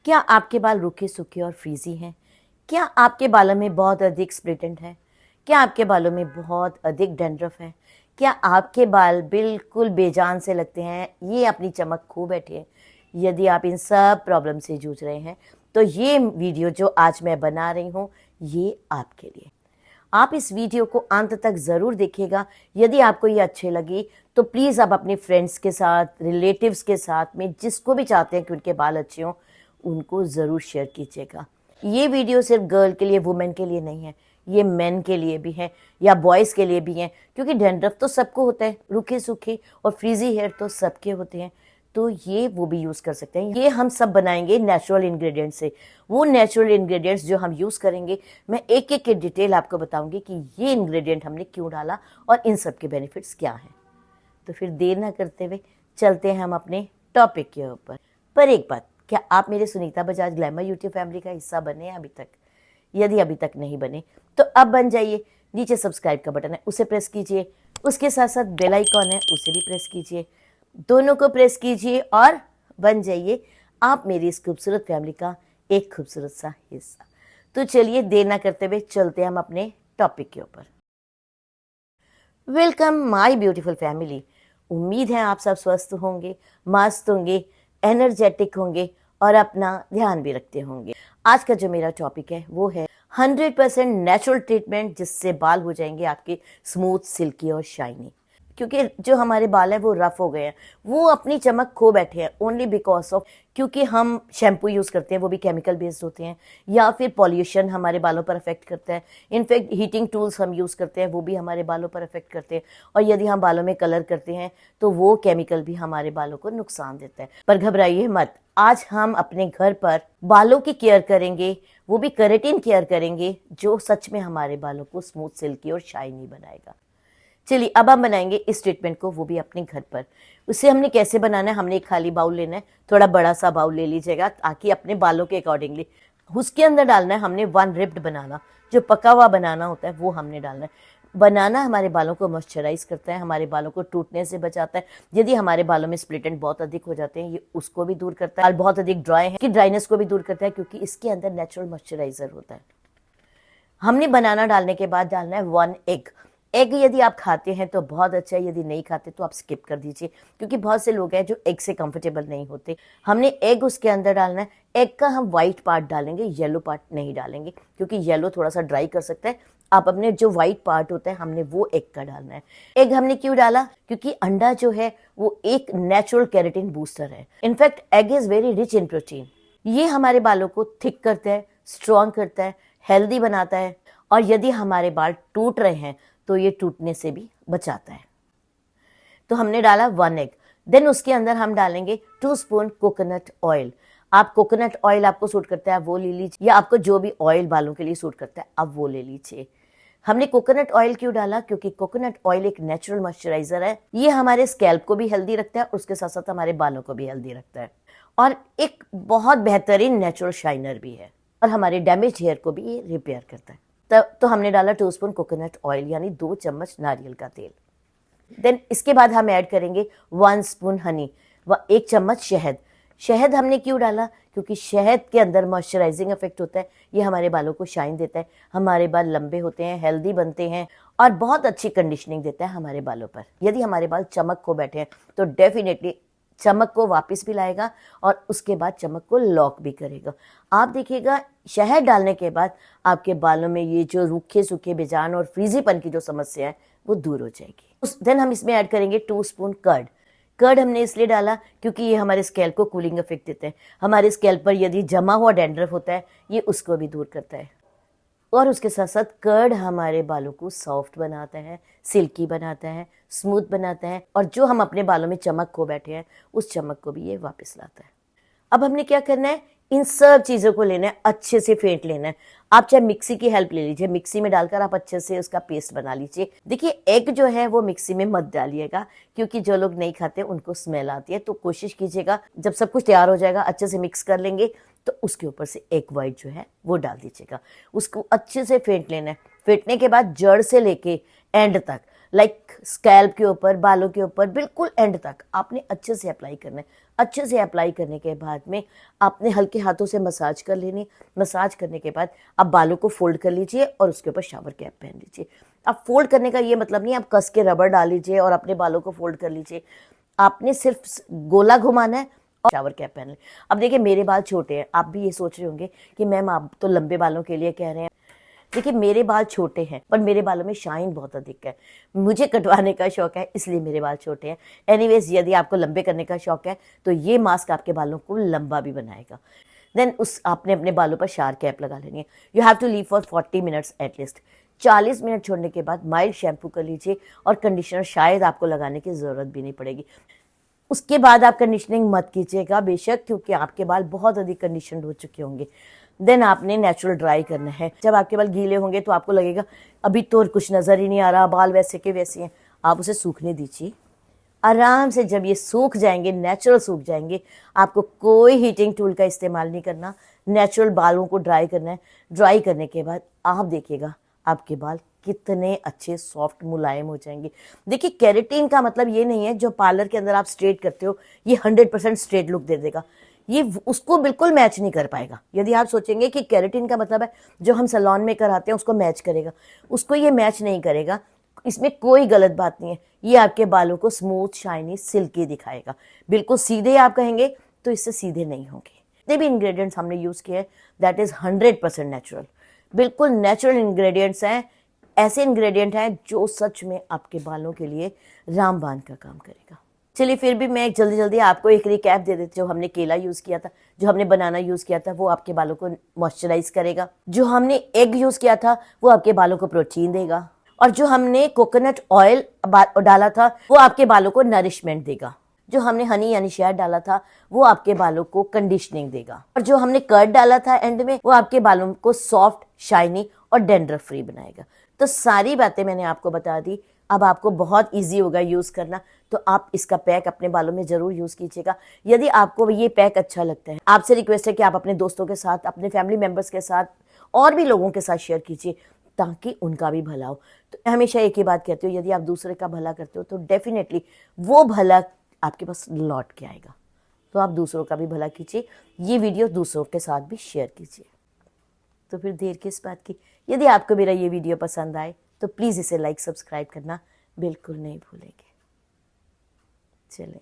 क्या आपके बाल रूखे सूखे और फ्रीजी हैं? क्या आपके बालों में बहुत अधिक स्प्लिट एंड है? क्या आपके बालों में बहुत अधिक डैंड्रफ है? क्या आपके बाल बिल्कुल बेजान से लगते हैं? ये अपनी चमक खो बैठे हैं? यदि आप इन सब प्रॉब्लम से जूझ रहे हैं तो ये वीडियो जो आज मैं बना रही हूँ ये आपके लिए। आप इस वीडियो को अंत तक ज़रूर देखिएगा। यदि आपको ये अच्छे लगी तो प्लीज़ आप अपने फ्रेंड्स के साथ, रिलेटिव्स के साथ में, जिसको भी चाहते हैं कि उनके बाल अच्छे हों, उनको ज़रूर शेयर कीजिएगा। ये वीडियो सिर्फ गर्ल के लिए, वुमेन के लिए नहीं है, ये मेन के लिए भी है या बॉयज़ के लिए भी है, क्योंकि डैंड्रफ तो सबको होता है, रूखे सूखे और फ्रीजी हेयर तो सबके होते हैं। तो ये वो भी यूज़ कर सकते हैं। ये हम सब बनाएंगे नेचुरल इंग्रेडिएंट्स से। वो नेचुरल इंग्रेडिएंट्स जो हम यूज़ करेंगे, मैं एक एक के डिटेल आपको बताऊंगी कि ये इंग्रेडिएंट हमने क्यों डाला और इन सब के बेनिफिट्स क्या हैं। तो फिर देर ना करते हुए चलते हैं हम अपने टॉपिक के ऊपर। पर एक बात, क्या आप मेरे Sunita Bajaj glamour YouTube family का हिस्सा बने हैं अभी तक? यदि अभी तक नहीं बने तो अब बन जाइए। नीचे सब्सक्राइब का बटन है, उसे प्रेस कीजिए। उसके साथ साथ बेल आइकॉन है, उसे भी प्रेस कीजिए। दोनों को प्रेस कीजिए और बन जाइए आप मेरी इस खूबसूरत फैमिली का एक खूबसूरत सा हिस्सा। तो चलिए देर ना करते हुए चलते हैं हम अपने टॉपिक के ऊपर। Welcome my beautiful family. उम्मीद है आप सब स्वस्थ होंगे, मस्त होंगे, एनर्जेटिक होंगे और अपना ध्यान भी रखते होंगे। आज का जो मेरा टॉपिक है वो है 100% नेचुरल ट्रीटमेंट, जिससे बाल हो जाएंगे आपके स्मूथ, सिल्की और शाइनी। क्योंकि जो हमारे बाल है वो रफ हो गए हैं, वो अपनी चमक खो बैठे हैं ओनली बिकॉज ऑफ, क्योंकि हम शैम्पू यूज़ करते हैं वो भी केमिकल बेस्ड होते हैं, या फिर पॉल्यूशन हमारे बालों पर अफेक्ट करता है। इनफैक्ट हीटिंग टूल्स हम यूज़ करते हैं वो भी हमारे बालों पर अफेक्ट करते हैं। और यदि हम बालों में कलर करते हैं तो वो केमिकल भी हमारे बालों को नुकसान देता है। पर घबराइए मत, आज हम अपने घर पर बालों की केयर करेंगे, वो भी केराटिन केयर करेंगे, जो सच में हमारे बालों को स्मूथ, सिल्की और शाइनी बनाएगा। चलिए अब हम बनाएंगे इस ट्रीटमेंट को, वो भी अपने घर पर। उसे हमने कैसे बनाना है, हमने एक खाली बाउल लेना है, थोड़ा बड़ा सा बाउल ले लीजिएगा ताकि अपने बालों के अकॉर्डिंगली। उसके अंदर डालना है हमने 1 रिब्ड बनाना, जो पका हुआ बनाना होता है वो हमने डालना है। बनाना हमारे बालों को मॉइस्चराइज करता है, हमारे बालों को टूटने से बचाता है। यदि हमारे बालों में स्प्लिट एंड बहुत अधिक हो जाते हैं, ये उसको भी दूर करता है। बाल बहुत अधिक ड्राई है कि ड्राइनेस को भी दूर करता है, क्योंकि इसके अंदर नेचुरल मॉइस्चराइजर होता है। हमने बनाना डालने के बाद डालना है 1 एग। एग यदि आप खाते हैं तो बहुत अच्छा है, यदि नहीं खाते तो आप स्किप कर दीजिए, क्योंकि बहुत से लोग हैं जो एग से कंफर्टेबल नहीं होते। हमने एग उसके अंदर डालना है। एग का हम वाइट पार्ट डालेंगे, येलो पार्ट नहीं डालेंगे, क्योंकि येलो थोड़ा सा ड्राई कर सकता है। आप अपने जो वाइट पार्ट होता है हमने वो एग का डालना है। एग हमने क्यों डाला? क्योंकि अंडा जो है वो एक नेचुरल केराटिन बूस्टर है। In fact egg is very rich in protein. ये हमारे बालों को थिक करता है, स्ट्रॉन्ग करता है, हेल्दी बनाता है। और यदि हमारे बाल टूट रहे हैं तो ये टूटने से भी बचाता है। तो हमने डाला 1 एग। देन उसके अंदर हम डालेंगे 2 स्पून कोकोनट ऑयल। आप कोकोनट ऑयल आपको सूट करता है वो ले लीजिए, या आपको जो भी ऑयल बालों के लिए सूट करता है आप वो ले लीजिए। हमने कोकोनट ऑयल क्यों डाला? क्योंकि कोकोनट ऑयल एक नेचुरल मॉइस्चराइजर है। ये हमारे स्कैल्प को भी हेल्दी रखता है और उसके साथ साथ हमारे बालों को भी हेल्दी रखता है, और एक बहुत बेहतरीन नेचुरल शाइनर भी है, और हमारे डैमेज हेयर को भी ये रिपेयर करता है। तो हमने डाला 2 स्पून कोकोनट ऑयल, यानी 2 चम्मच नारियल का तेल। देन इसके बाद हम ऐड करेंगे 1 स्पून हनी व 1 चम्मच शहद। शहद हमने क्यों डाला? क्योंकि शहद के अंदर मॉइस्चराइजिंग इफेक्ट होता है। ये हमारे बालों को शाइन देता है, हमारे बाल लंबे होते हैं, हेल्दी बनते हैं, और बहुत अच्छी कंडीशनिंग देता है हमारे बालों पर। यदि हमारे बाल चमक खो बैठे हैं तो डेफिनेटली चमक को वापस भी लाएगा और उसके बाद चमक को लॉक भी करेगा। आप देखिएगा शहद डालने के बाद आपके बालों में ये जो रूखे सूखे, बेजान और फ्रीजीपन की जो समस्या है वो दूर हो जाएगी। देन हम इसमें ऐड करेंगे 2 स्पून कर्ड। कर्ड हमने इसलिए डाला क्योंकि ये हमारे स्कैल्प को कूलिंग इफेक्ट देते हैं। हमारे स्कैल्प पर यदि जमा हुआ डैंड्रफ होता है ये उसको भी दूर करता है, और उसके साथ साथ कर्ड हमारे बालों को सॉफ्ट बनाता है, सिल्की बनाता है, स्मूथ बनाता है, और जो हम अपने बालों में चमक खो बैठे हैं उस चमक को भी ये वापस लाता है। अब हमने क्या करना है, इन सब चीज़ों को लेना है, अच्छे से फेंट लेना है। आप चाहे मिक्सी की हेल्प ले लीजिए, मिक्सी में डालकर आप अच्छे से उसका पेस्ट बना लीजिए। देखिए एग जो है वो मिक्सी में मत डालिएगा, क्योंकि जो लोग नहीं खाते उनको स्मेल आती है। तो कोशिश कीजिएगा जब सब कुछ तैयार हो जाएगा अच्छे से मिक्स कर लेंगे तो उसके ऊपर से एग वाइट जो है वो डाल दीजिएगा। उसको अच्छे से फेंट लेना है। फेंटने के बाद जड़ से लेके एंड तक, लाइक स्कैल्प के ऊपर, बालों के ऊपर, बिल्कुल एंड तक आपने अच्छे से अप्लाई करना है। अच्छे से अप्लाई करने के बाद में आपने हल्के हाथों से मसाज कर लेनी। मसाज करने के बाद आप बालों को फोल्ड कर लीजिए और उसके ऊपर शावर कैप पहन लीजिए। अब फोल्ड करने का ये मतलब नहीं आप कस के रबर डाल लीजिए और अपने बालों को फोल्ड कर लीजिए। आपने सिर्फ गोला घुमाना है और शावर कैप पहन ले। अब देखिए मेरे बाल छोटे हैं, आप भी ये सोच रहे होंगे कि मैम आप तो लंबे बालों के लिए कह रहे हैं। देखिए मेरे बाल छोटे हैं पर मेरे बालों में शाइन बहुत अधिक है। मुझे कटवाने का शौक है इसलिए मेरे बाल छोटे हैं। एनीवेज यदि आपको लंबे करने का शौक है तो ये मास्क आपके बालों को लंबा भी बनाएगा। देन आपने अपने बालों पर शावर कैप लगा लेनी है। You have to leave for 40 minutes at least. 40 minute छोड़ने के बाद माइल्ड शैम्पू कर लीजिए और कंडीशनर शायद आपको लगाने की ज़रूरत भी नहीं पड़ेगी। उसके बाद आप कंडीशनिंग मत कीजिएगा बेशक, क्योंकि आपके बाल बहुत अधिक कंडीशनड हो चुके होंगे। देन आपने नेचुरल ड्राई करना है। जब आपके बाल गीले होंगे तो आपको लगेगा अभी तो कुछ नज़र ही नहीं आ रहा, बाल वैसे के वैसे हैं, आप उसे सूखने दीजिए आराम से। जब ये सूख जाएंगे, नेचुरल सूख जाएंगे, आपको कोई हीटिंग टूल का इस्तेमाल नहीं करना, नेचुरल बालों को ड्राई करना है। ड्राई करने के बाद आप देखिएगा आपके बाल कितने अच्छे सॉफ्ट मुलायम हो जाएंगे। देखिए केराटिन का मतलब ये नहीं है जो पार्लर के अंदर आप स्ट्रेट करते हो ये 100% स्ट्रेट लुक दे देगा, ये उसको बिल्कुल मैच नहीं कर पाएगा। यदि आप सोचेंगे कि केराटिन का मतलब है जो हम सैलून में कराते हैं उसको मैच करेगा, उसको ये मैच नहीं करेगा। इसमें कोई गलत बात नहीं है, ये आपके बालों को स्मूथ शाइनी सिल्की दिखाएगा। बिल्कुल सीधे आप कहेंगे तो इससे सीधे नहीं होंगे। जितने भी इंग्रेडिएंट्स हमने यूज किए हैं दैट इज 100% नेचुरल, बिल्कुल नेचुरल इंग्रेडिएंट्स हैं। ऐसे इंग्रेडिएंट हैं जो सच में आपके बालों के लिए रामबाण का काम करेगा। चलिए फिर भी मैं जल्दी आपको एक रिकैप दे देती हूँ। जो हमने केला यूज किया था, जो हमने बनाना यूज किया था वो आपके बालों को मॉइस्चराइज करेगा। जो हमने एग यूज किया था वो आपके बालों को प्रोटीन देगा। और जो हमने कोकोनट ऑयल डाला था वो आपके बालों को नरिशमेंट देगा। जो हमने हनी यानी शहद डाला था वो आपके बालों को कंडीशनिंग देगा। और जो हमने कर्ड डाला था एंड में वो आपके बालों को सॉफ्ट शाइनी और डैंड्रफ फ्री बनाएगा। तो सारी बातें मैंने आपको बता दी। अब आपको बहुत इजी होगा यूज करना, तो आप इसका पैक अपने बालों में जरूर यूज कीजिएगा। यदि आपको ये पैक अच्छा लगता है, आपसे रिक्वेस्ट है कि आप अपने दोस्तों के साथ, अपने फैमिली मेंबर्स के साथ और भी लोगों के साथ शेयर कीजिए ताकि उनका भी भला हो। तो हमेशा एक ही बात कहती हूँ, यदि आप दूसरे का भला करते हो तो डेफिनेटली वो भला आपके पास लौट के आएगा। तो आप दूसरों का भी भला कीजिए, ये वीडियो दूसरों के साथ भी शेयर कीजिए। तो फिर देर किस बात की, यदि आपको मेरा ये वीडियो पसंद आए तो प्लीज़ इसे लाइक सब्सक्राइब करना बिल्कुल नहीं भूलेंगे। चलें।